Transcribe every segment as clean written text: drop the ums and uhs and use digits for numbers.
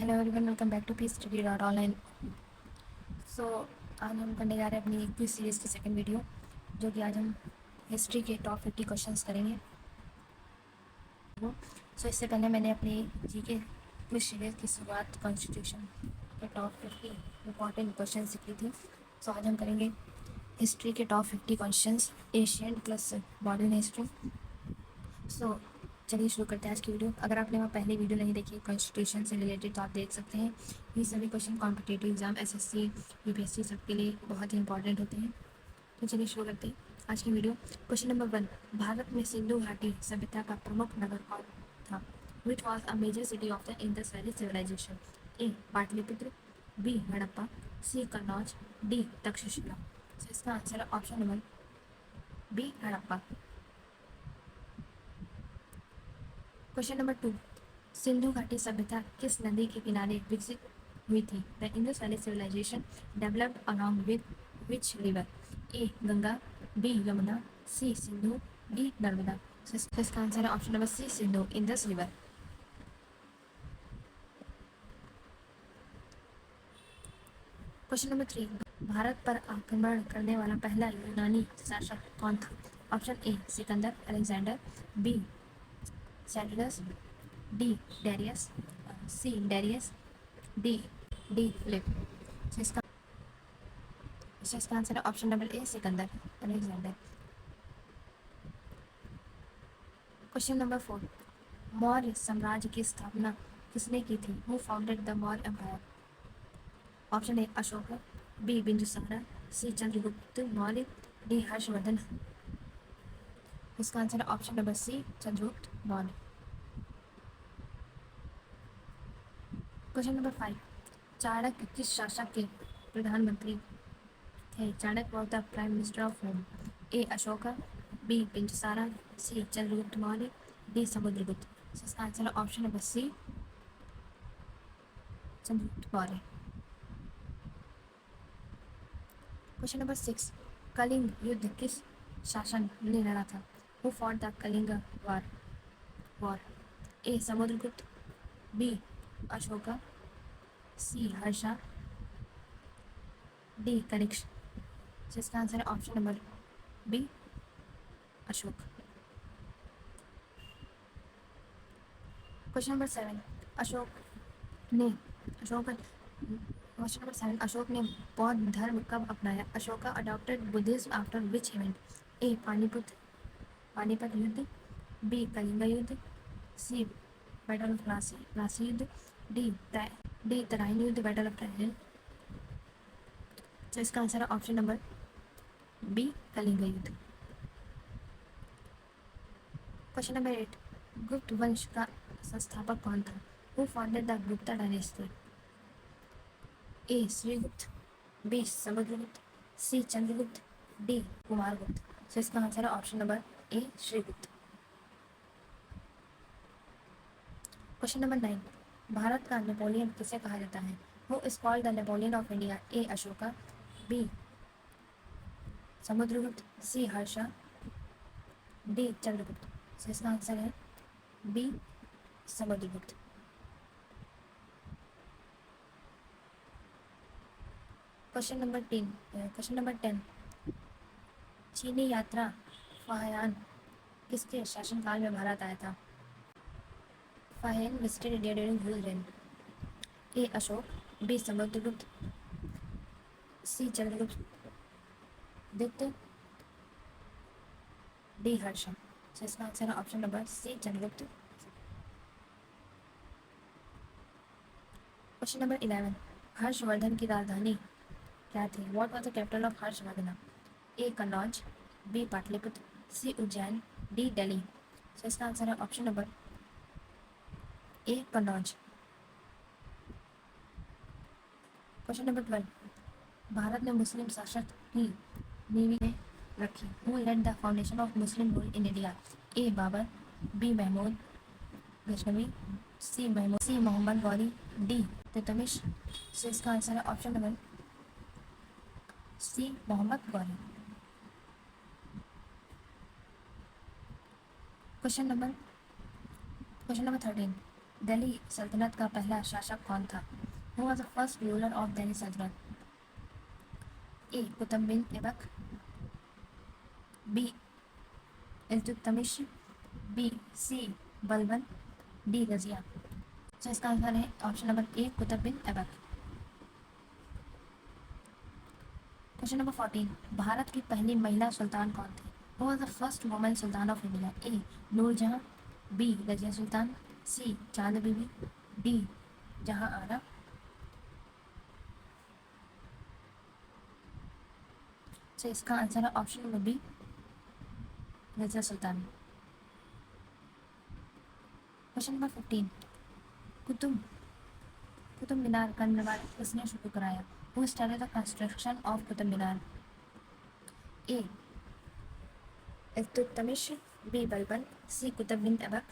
Hello everyone, welcome back to P study dot online. So आज हम करने जा रहे हैं अपनी क्विज सीरीज़ की सेकंड वीडियो, जो कि आज हम हिस्ट्री के टॉप 50 क्वेश्चंस करेंगे। इससे पहले मैंने अपनी जी के क्विज सीरीज़ की शुरुआत कॉन्स्टिट्यूशन के टॉप 50 इंपॉर्टेंट क्वेश्चन से की थी। सो आज हम करेंगे हिस्ट्री के top 50 questions, Asian plus modern history. So चलिए शुरू करते हैं आज की वीडियो। अगर आपने वहाँ पहले वीडियो नहीं देखी कॉन्स्टिट्यूशन से रिलेटेड तो आप देख सकते हैं। ये सभी question competitive exam SSC UPSC सबके लिए बहुत ही इंपॉर्टेंट होते हैं। तो चलिए शुरू करते हैं आज की वीडियो। क्वेश्चन नंबर 1, भारत में सिंधु घाटी सभ्यता का प्रमुख नगर कौन था? Which was a major city of the Indus valley civilisation? A Pataliputra, B Harappa, C Kannauj, D Takshashila. इसका आंसर है option number B Harappa. Question number 2, सिंधु घाटी सभ्यता किस नदी के किनारे विकसित हुई थी? The Indus valley civilisation developed along with which river? A Ganga, B Yamuna, C Sindhu, D Narmada. इसका आंसर है option number C Sindhu, Indus river. Question number 3, Bharat पर आक्रमण करने वाला पहला यूनानी शासक कौन था? Option A Sikandar Alexander, B Seleucus, D Darius, C Darius, D D Philip. इसका इसका आंसर है option number A Sikandar Alexander. Question number 4, Maurya साम्राज्य की स्थापना किसने की थी? Who founded the Maurya empire? Option A Ashok, B Bindusara, C Chandragupta Maurya, D Harshvardhan. इसका आंसर है option number C Chandragupta Maurya. Question number 5, Chanakya किस शासक के प्रधानमंत्री थे? Chanakya was the prime minister of whom? A Ashoka, B Bindusara, C Chandragupta Maurya, D Samudragupta. इसका आंसर है option number C Chandragupta Maurya. Question number 6, Kalinga युद्ध किस शासन ने लड़ा था? Who fought the Kalinga war? A Samudragupta, B Ashoka, C Harsha, D Kanishka. जिसका आंसर है option number B Ashok. Question number 7, question number 7, Ashok ने बौद्ध धर्म कब अपनाया? Ashoka adopted Buddhism after which event? A Panipat युद्ध, बी कलिंग युद्ध, सी बैटल ऑफ प्लासी युद्ध, डी तराइन युद्ध बैटल ऑफ ट्रायन। तो इसका आंसर है ऑप्शन नंबर बी कलिंग युद्ध। क्वेश्चन नंबर 8, गुप्त वंश का संस्थापक कौन था? Who founded the Gupta dynasty? A Shrigupta, B Samudragupta, C Chandragupta, D Kumaragupta. तो इसका आंसर है option number A Shrigupta. Question number 9, Bharat का नेपोलियन किसे कहा जाता है? Who is called the Napoleon of India? A Ashoka, B Samudragupta, C Harsha, D Chandragupta. तो इसका आंसर है बी समुद्रगुप्त। क्वेश्चन नंबर 10, चीनी यात्रा फाहियान किसके शासनकाल में भारत आया था? Fahien visited India during whose reign? A Ashok, B Samudragupta, C Chandragupta द्वितीय, डी हर्षा। तो इसका आंसर है option number C Chandragupta. Question number 11, Harshvardhan की राजधानी क्या थी? What was the capital of Harshvardhan? A Kannauj, B Pataliputra, C Ujjain, D Delhi. तो इसका आंसर है option number A Kannauj. Question number 12, Bharat में मुस्लिम शासक की नींव रखी? Who led the foundation of Muslim rule in India? A Babur, B Mahmud Ghaznavi, C Mohammad Ghori, D Iltutmish. तो इसका आंसर है option number C Mohammad Ghori. Question number 13, Delhi सल्तनत का पहला शासक कौन था? Who was the first ruler of Delhi सल्तनत? A Qutub bin Aibak, B Iltutmish, B C Balban, D Razia. तो इसका आंसर है option number A Qutub bin Aibak. Question number 14, Bharat की पहली महिला सुल्तान कौन थी? Who was the first women sultan of India? A Nur Jahan, B Razia Sultan, C Chand Bibi, D Jahan Ara. तो इसका आंसर है option number B Razia Sultan. Question number 15, Qutub Qutub Minar का निर्माण किसने शुरू कराया? Who started the construction of Qutub Minar? A Iltutmish, B Balban, C Qutub bin Aibak,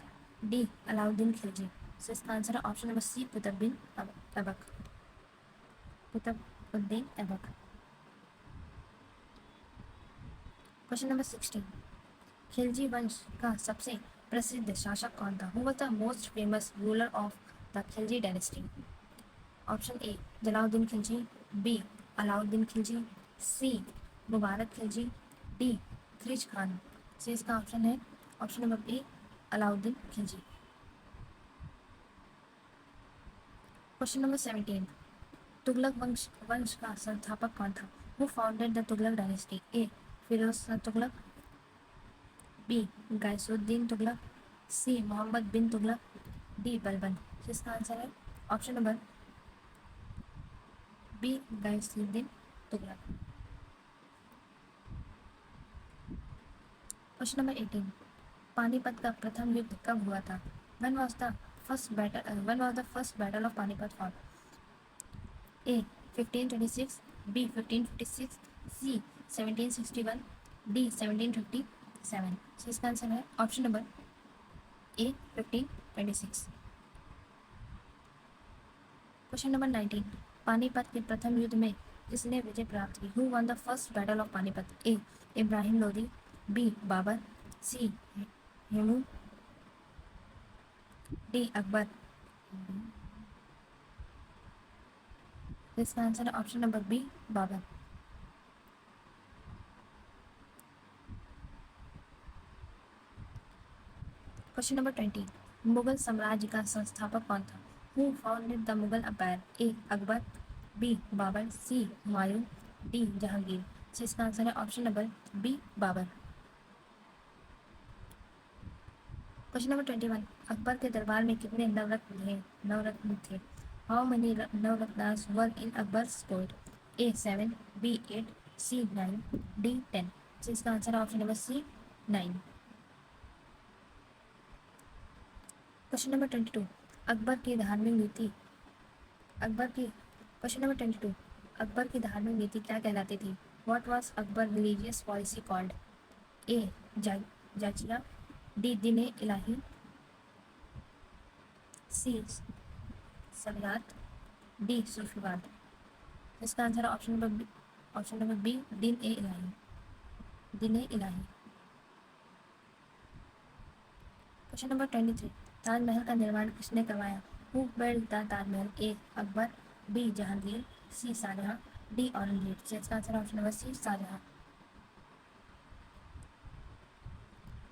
D Alauddin Khilji. So इसका आंसर है option number C Qutub bin Aibak, Qutubuddin Aibak. Question number 16, Khilji वंश का सबसे प्रसिद्ध शासक कौन था? Who was the most famous ruler of the Khilji dynasty? Option A Jalaluddin Khilji, B Alauddin Khilji, C Mubarak Khilji, D Khilij Khan. से इसका ऑप्शन है option number A Alauddin Khilji. Question number 17, Tughlaq वंश का संस्थापक कौन था? Who founded the Tughlaq dynasty? A Firoz Shah Tughlaq, B Ghiyasuddin Tughlaq, C Mohammad bin Tughlaq, D Balban. इसका आंसर है option number B Ghiyasuddin Tughlaq. Question number 18, Panipat का प्रथम युद्ध कब हुआ था? When was the first battle of Panipat fought? A 1526, B 1556, C 1761, D 1757। so इसका आंसर है option number A 1526। Question number 19, Panipat के प्रथम युद्ध में किसने विजय प्राप्त की? Who won the first battle of Panipat? A Ibrahim Lodi, B Babur, C Hemu, D Akbar. इसका आंसर है option number B Babar. Question number 20, Mughal साम्राज्य का संस्थापक कौन था? Who founded the Mughal empire? A Akbar, B Babur, C Humayun, D Jahangir. so इसका आंसर है option number B Babar. Question number 21, Akbar के दरबार में कितने नवरत्न थे? How many navratnas were in Akbar's court? A 7, B 8, C 9, D 10। so इसका आंसर है option number C 9। Question number 22, Akbar की धार्मिक नीति क्वेश्चन नंबर 22, अकबर की धार्मिक नीति क्या कहलाती थी? What was Akbar religious policy called? A जाचिया, डी दीन इलाही, सी सरियात, डी सूफीवाद। इसका आंसर है ऑप्शन नंबर बी दीन इलाही। क्वेश्चन नंबर 23, ताजमहल का निर्माण किसने करवाया? Who build the Taj Mahal? A Akbar, B Jahangir, C Shah Jahan, D Aurangzeb. इसका answer option number C Shah Jahan.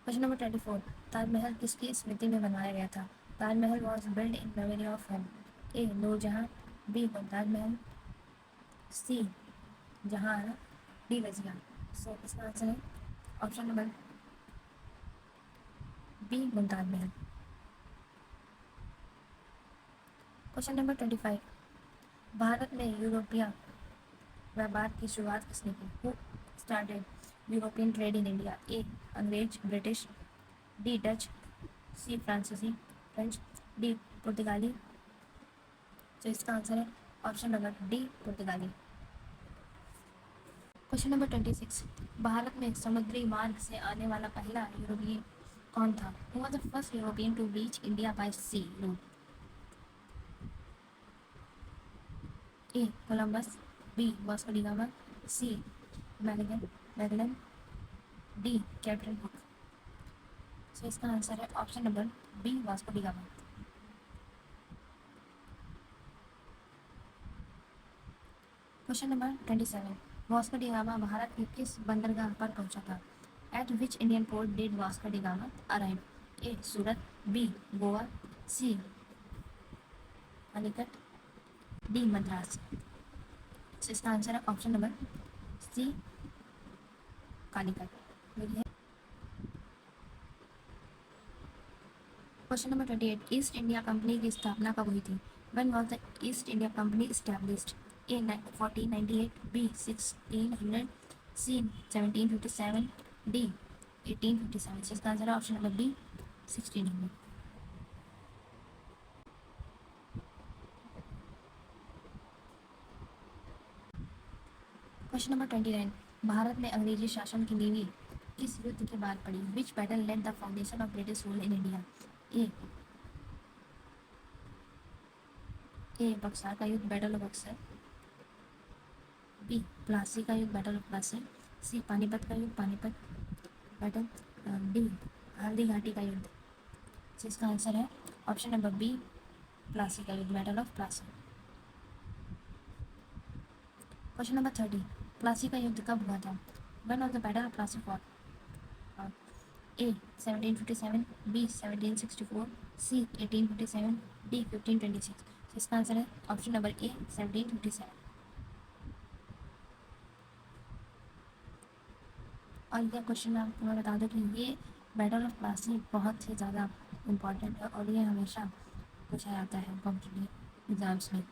Question number 24, Taj Mahal किसकी स्मृति में बनवाया गया था? Taj Mahal was build in memory of him? A Nur Jahan, B Mumtaz Mahal, C जहां, डी रजिया। सो इसका आंसर है ऑप्शन नंबर बी मुमताज महल। क्वेश्चन नंबर 25, भारत में यूरोपीय व्यापार की शुरुआत किसने की? Who started European trade in India? A अंग्रेज British, D Dutch, C French, D पुर्तगाली। तो इसका आंसर है ऑप्शन नंबर डी पुर्तगाली। क्वेश्चन नंबर 26, भारत में समुद्री मार्ग से आने वाला पहला यूरोपीय कौन था? Who was the first European to reach India by sea route? A Columbus, B Vasco da Gama, C Magellan, D captain Hook. So इसका आंसर है option number B Vasco da Gama. Question number 27, Vasco da Gama Bharat के किस बंदरगाह पर पहुंचा था? At which Indian port did Vasco da Gama arrive? A Surat, B Goa, C Calicut, D Madras. तो इसका आंसर है option number C Calicut. Question number 28, East India company की स्थापना कब हुई थी? When was the East India company established? A 1498, B 1600, C 1757, D 1857। इसका answer है option number B 1600। Question number 29, Bharat में अंग्रेजी शासन की नींव किस युद्ध के बाद पड़ी? Which battle led the foundation of British rule in India? A Buxar का युद्ध, battle of Buxar, B Plassey का युद्ध, battle of Plassey, C Panipat का युद्ध, पानीपत बैटल, डी हल्दी घाटी का युद्ध। तो इसका आंसर है ऑप्शन नंबर बी प्लासी का युद्ध, battle of Plassey. Question number 30, Plassey का युद्ध कब हुआ था? One of the battle of Plassey for? A 1757, B 1764, C 1857, D 1526। इसका आंसर है ऑप्शन नंबर ए 1757। और यह क्वेश्चन आपको मैं बता दूं कि ये बैटल ऑफ प्लासी बहुत ही ज़्यादा इम्पॉर्टेंट है और ये हमेशा पूछा जाता है कॉम्पिटिटिव एग्जाम्स में।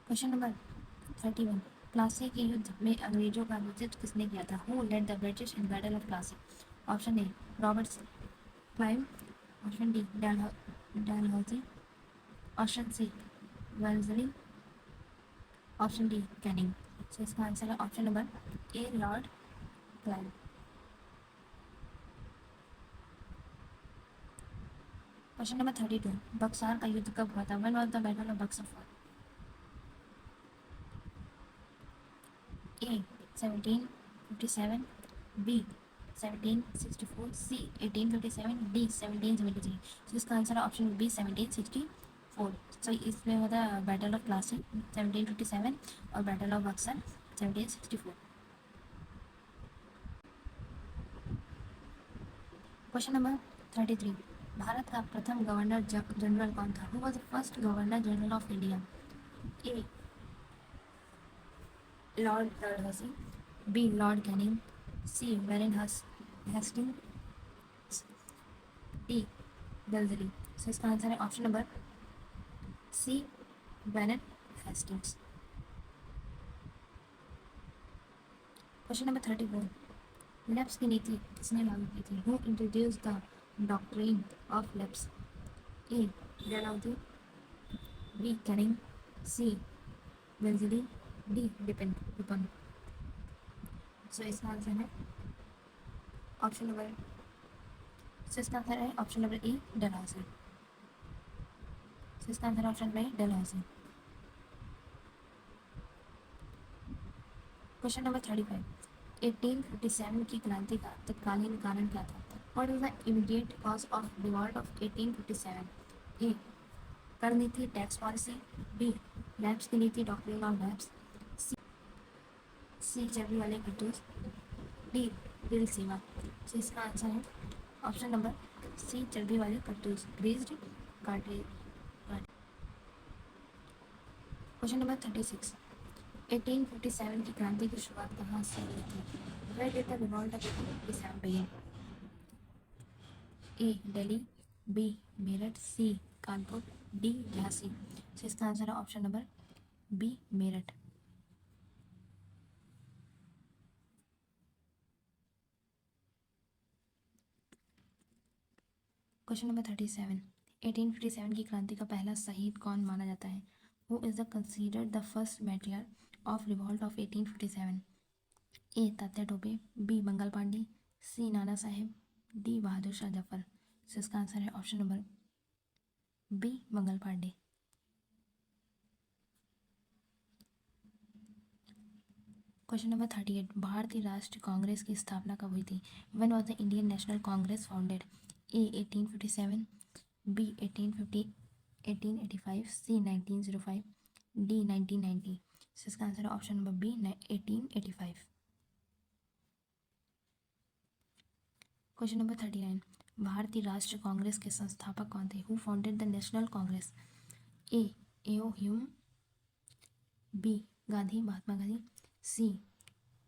क्वेश्चन नंबर 31, प्लासी के युद्ध में अंग्रेजों का नेतृत्व किसने किया था? Who led the British in battle of Plassey? Option A Robert Clive, option D Dalhousie, option C Wellesley, option D Canning. तो इसका आंसर है option number A Lord Clive. Question number 32, Buxar का युद्ध कब हुआ था? When was the battle of Buxar fought? A 1757, B 1764, C 1857, D 1773। तो इसका आंसर है ऑप्शन बी 1764। तो इसमें होता है बैटल ऑफ प्लासी 1757 और battle of Buxar 1764। Question number 33, Bharat का प्रथम गवर्नर जनरल कौन था? Who was the first governor general of India? A Lord Dalhousie, B Lord Canning, C Warren Hastings, D Wellesley. So इसका आंसर है option number C Warren Hastings. Question number 34, lapse की नीति किसने लागू की थी? Who introduce the doctrine of lapse? A Dalhousie, B Canning, C Wellesley, D depend. सो इसका answer है ऑप्शन नंबर सो इसका आंसर है ऑप्शन नंबर ए डलहौजी। सो इसका आंसर ऑप्शन नंबर ए डलहौजी। क्वेश्चन नंबर 35, 1857 की क्रांति का तत्कालीन कारण क्या था? What is the immediate cause of revolt of 1857? ए कर नीति टैक्स पॉलिसी, बी लैब्स की नीति डॉक्ट्रिन ऑफ लैब्स, सी चर्बी वाले कारतूस, डी रेल सेवा। तो इसका आंसर है ऑप्शन नंबर सी चर्बी वाले कारतूस, ग्रीस्ड कार्ट्रिज। क्वेश्चन नंबर 36, 1857 की क्रांति की शुरुआत कहाँ से हुई थी? Where did the revolt of 1857 begin? A Delhi, B Meerut, C Kanpur, D Jhansi. तो इसका आंसर है option number B Meerut. Question number 37, 1857 की क्रांति का पहला शहीद कौन माना जाता है? Who is the considered the first matriarch of revolt of 1857? A Tatya Tope, B Mangal Pandey, C Nana Saheb, D Bahadur Shah Zafar. तो इसका आंसर है option number B Mangal Pandey. Question number 38, भारतीय राष्ट्रीय कांग्रेस की स्थापना कब हुई थी? When was the Indian National Congress founded? A 1857, B 1858, 1885, C 1905, D 1990। So इसका आंसर है option number B 1885। Question number 39, भारतीय राष्ट्रीय कांग्रेस के संस्थापक कौन थे? Who founded the National Congress? A A O Hume, B Gandhi Mahatma Gandhi, C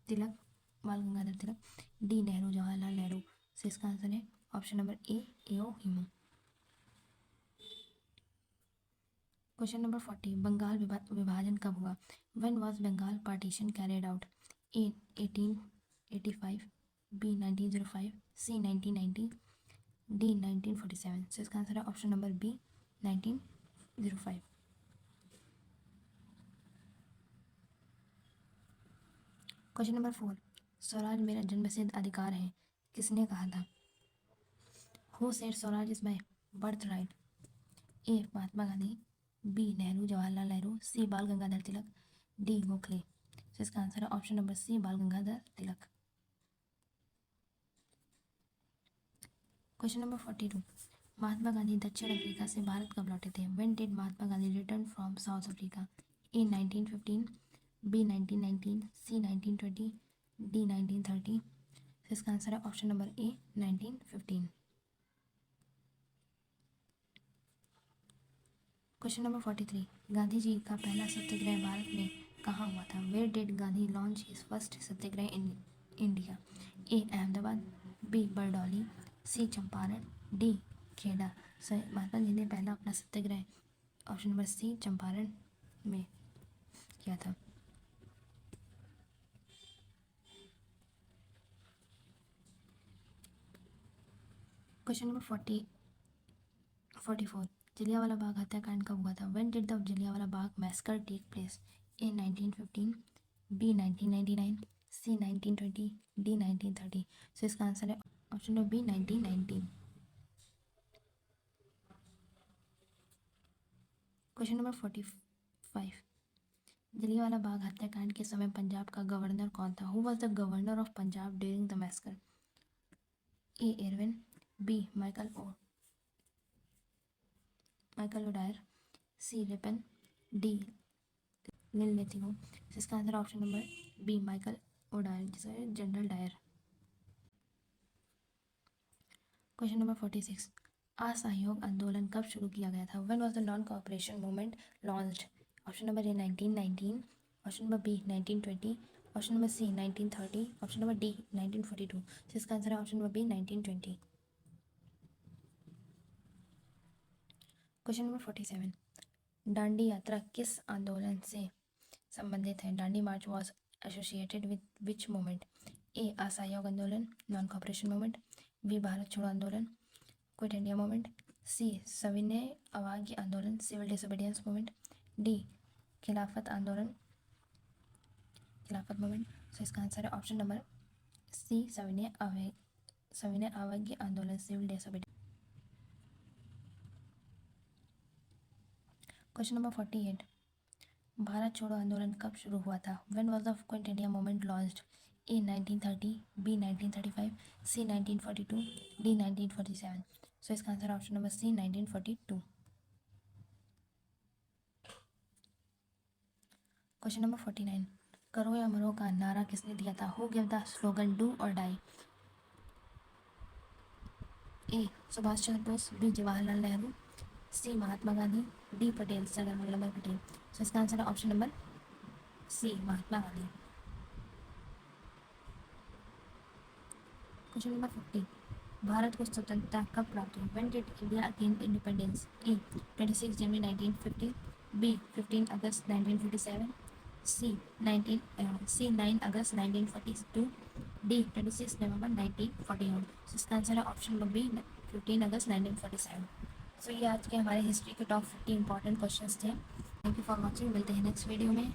Tilak Bal Gangadhar Tilak, D Nehru Jawaharlal Nehru. से इसका आंसर है option number A A O Hume. Question number 40, Bengal विभाजन कब हुआ? When was Bengal partition carried out? A 1885, B 1905, C 1990, D 1947। सो इसका आंसर है option number B 1905। Question number 4, स्वराज मेरा जन्मसिद्ध अधिकार है, किसने कहा था? Who said swaraj is my birth right? A Mahatma Gandhi, B Nehru Jawaharlal Nehru, C Bal Gangadhar Tilak, D Gokhale. तो इसका आंसर है option number C Bal Gangadhar Tilak. Question number 42, Mahatma Gandhi दक्षिण अफ्रीका से भारत कब लौटे थे? When did Mahatma Gandhi return from South Africa? A 1915, B 1919, C 1920, D 1930। तो इसका आंसर है option number A 1915। Question number 43, Gandhi ji का पहला सत्याग्रह भारत में कहाँ हुआ था? Where did Gandhi launch his first satyagraha in India? A Ahmedabad, B Bardoli, C Champaran, D Kheda. Mahatma Gandhi ने पहला अपना सत्याग्रह ऑप्शन नंबर सी चंपारण में किया था। क्वेश्चन नंबर 44, जलियांवाला बाग हत्याकांड कब हुआ था? When did the Jallianwala Bagh massacre take place? A 1915, B 1999, C 1920, D 1930। सो इसका आंसर है option number B 1919। Question number 45, Jallianwala Bagh हत्याकांड के समय पंजाब का गवर्नर कौन था? Who was the governor of Punjab during the massacre? A Irwin, B Michael O'Dwyer, C Ripon, D Linlithgow. इसका answer option number B Michael O'Dwyer, जिसे जनरल डायर। क्वेश्चन नंबर 46, असहयोग आंदोलन कब शुरू किया गया था? When was the non cooperation movement launched? Option number A 1919, option number B 1920, option number C 1930, option number D 1942। इसका आंसर है option number B 1920। Question number 47, Dandi यात्रा किस आंदोलन से संबंधित है? Dandi march was associated with which movement? A असहयोग आंदोलन non cooperation movement, B Bharat छोड़ो आंदोलन क्विट इंडिया मूवमेंट, सी सविनय अवज्ञा आंदोलन सिविल डिसोबीडियंस मूवमेंट, डी खिलाफत आंदोलन खिलाफत मूवमेंट। सो इसका आंसर है ऑप्शन नंबर सी सविनय अवज्ञा आंदोलन civil disobedience. Question number 48, Bharat छोड़ो आंदोलन कब शुरू हुआ था? When was the quit India movement launched? A 1930, B 1935, C 1942, D 1947। सो इसका answer option number C 1942। Question number 49, करो या मरो का नारा किसने दिया था? Who give the slogan do or die? A Subhash Chandra Bose, B Jawaharlal Nehru, C Mahatma Gandhi, D Patel Sardar Vallabh भाई पटेल। सो इसका आंसर है option number C Mahatma Gandhi. Question number 50, Bharat को स्वतंत्रता कब प्राप्त हुई? When did India again independence? A 26 January 1950, B 15 August 1947, C 9 August 1942, D 26 November 1941। So इसका answer है option number B 15 August 1947। So ये आज के हमारे हिस्ट्री के टॉप 50 इंपॉर्टेंट क्वेश्चंस थे। थैंक यू फॉर वॉचिंग, मिलते हैं नेक्स्ट वीडियो में।